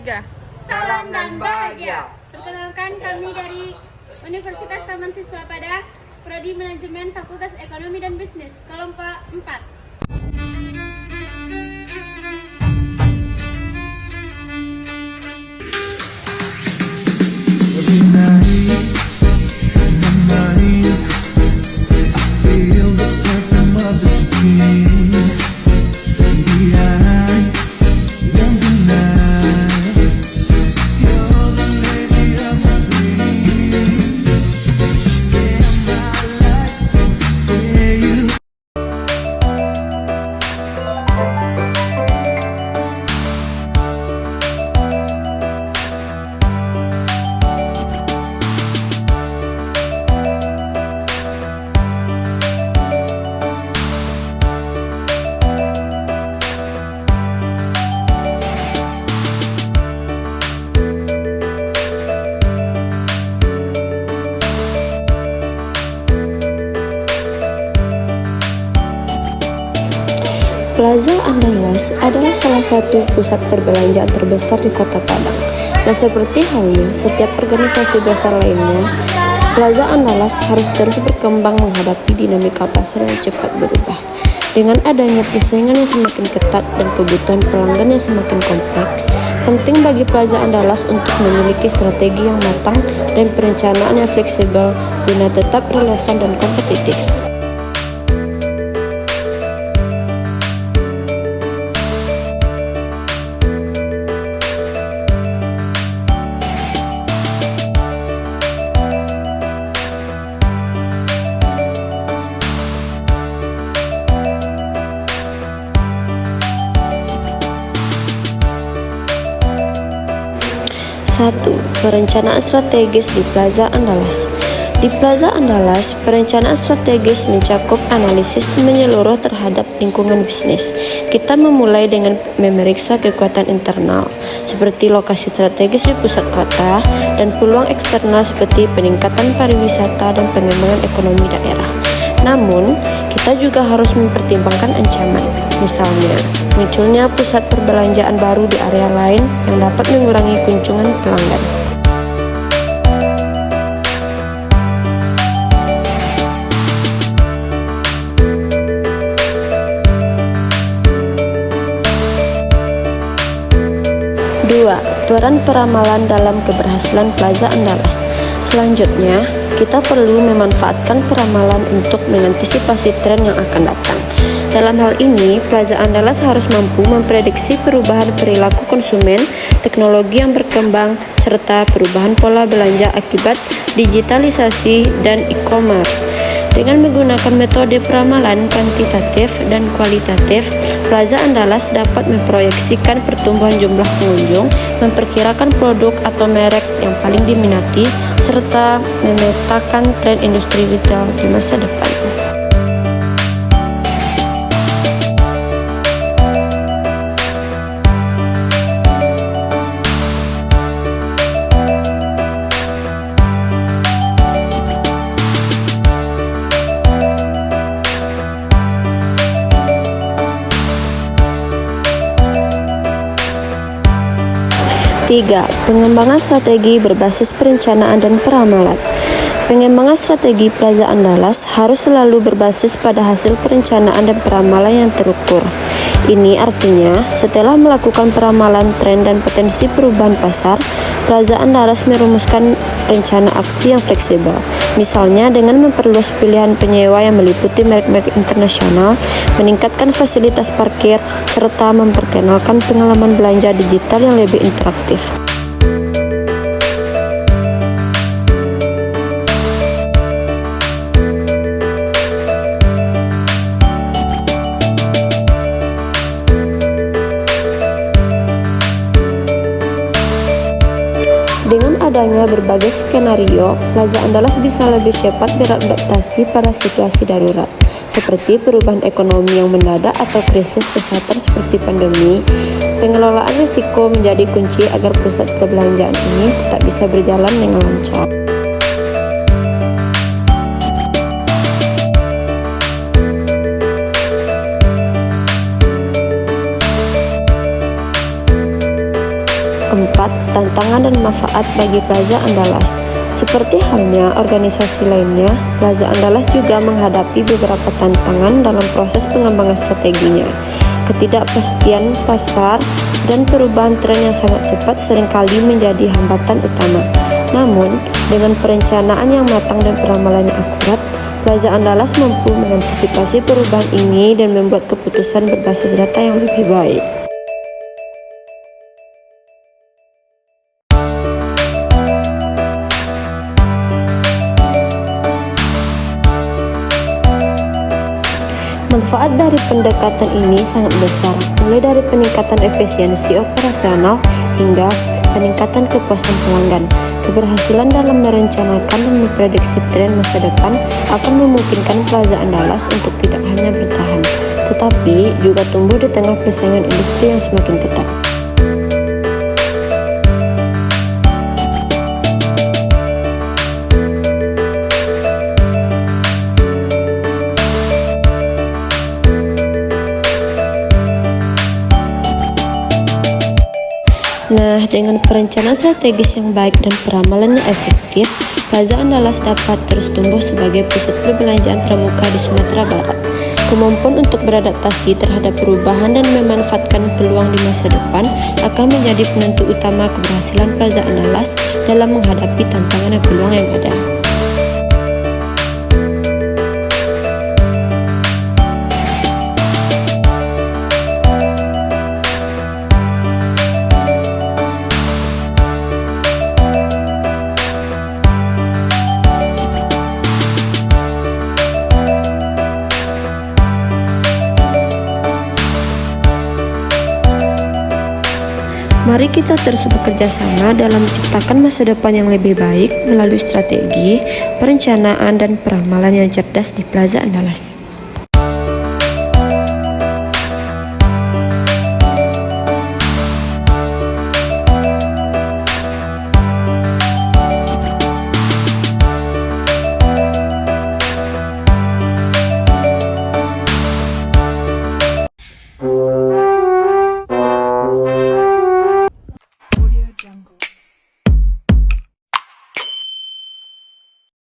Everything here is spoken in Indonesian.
3. Salam dan bahagia. Perkenalkan, kami dari Universitas Taman Siswa Padang, Prodi Manajemen Fakultas Ekonomi dan Bisnis, kelompok 4. Plaza Andalas adalah salah satu pusat perbelanjaan terbesar di Kota Padang. Dan seperti halnya setiap organisasi besar lainnya, Plaza Andalas harus terus berkembang menghadapi dinamika pasar yang cepat berubah. Dengan adanya persaingan yang semakin ketat dan kebutuhan pelanggan yang semakin kompleks, penting bagi Plaza Andalas untuk memiliki strategi yang matang dan perencanaan yang fleksibel guna tetap relevan dan kompetitif. Satu, perencanaan strategis di Plaza Andalas. Di Plaza Andalas, perencanaan strategis mencakup analisis menyeluruh terhadap lingkungan bisnis. Kita memulai dengan memeriksa kekuatan internal, seperti lokasi strategis di pusat kota, dan peluang eksternal seperti peningkatan pariwisata dan pengembangan ekonomi daerah. Namun, kita juga harus mempertimbangkan ancaman, misalnya munculnya pusat perbelanjaan baru di area lain yang dapat mengurangi kunjungan pelanggan. Dua, peran peramalan dalam keberhasilan Plaza Andalas. Selanjutnya, kita perlu memanfaatkan peramalan untuk mengantisipasi tren yang akan datang. Dalam hal ini, Plaza Andalas harus mampu memprediksi perubahan perilaku konsumen, teknologi yang berkembang, serta perubahan pola belanja akibat digitalisasi dan e-commerce. Dengan menggunakan metode peramalan kuantitatif dan kualitatif, Plaza Andalas dapat memproyeksikan pertumbuhan jumlah pengunjung, memperkirakan produk atau merek yang paling diminati, serta memetakan tren industri retail di masa depan. Tiga, pengembangan strategi berbasis perencanaan dan peramalan. Pengembangan strategi Plaza Andalas harus selalu berbasis pada hasil perencanaan dan peramalan yang terukur. Ini artinya, setelah melakukan peramalan tren dan potensi perubahan pasar, Plaza Andalas merumuskan rencana aksi yang fleksibel. Misalnya dengan memperluas pilihan penyewa yang meliputi merek-merek internasional, meningkatkan fasilitas parkir, serta memperkenalkan pengalaman belanja digital yang lebih interaktif. Dengan adanya berbagai skenario, Plaza Andalas bisa lebih cepat beradaptasi pada situasi darurat, seperti perubahan ekonomi yang mendadak atau krisis kesehatan seperti pandemi. Pengelolaan risiko menjadi kunci agar pusat perbelanjaan ini tetap bisa berjalan dengan lancar. keempat, tantangan dan manfaat bagi Plaza Andalas. Seperti halnya organisasi lainnya, Plaza Andalas juga menghadapi beberapa tantangan dalam proses pengembangan strateginya. Ketidakpastian pasar dan perubahan tren yang sangat cepat seringkali menjadi hambatan utama. Namun, dengan perencanaan yang matang dan peramalan yang akurat, Plaza Andalas mampu mengantisipasi perubahan ini dan membuat keputusan berbasis data yang lebih baik. Manfaat dari pendekatan ini sangat besar, mulai dari peningkatan efisiensi operasional hingga peningkatan kepuasan pelanggan. Keberhasilan dalam merencanakan dan memprediksi tren masa depan akan memungkinkan Plaza Andalas untuk tidak hanya bertahan, tetapi juga tumbuh di tengah persaingan industri yang semakin ketat. Nah, dengan perencanaan strategis yang baik dan peramalan yang efektif, Plaza Andalas dapat terus tumbuh sebagai pusat perbelanjaan terbuka di Sumatera Barat. Kemampuan untuk beradaptasi terhadap perubahan dan memanfaatkan peluang di masa depan akan menjadi penentu utama keberhasilan Plaza Andalas dalam menghadapi tantangan dan peluang yang ada. Mari kita terus bekerja sama dalam menciptakan masa depan yang lebih baik melalui strategi, perencanaan, dan peramalan yang cerdas di Plaza Andalas.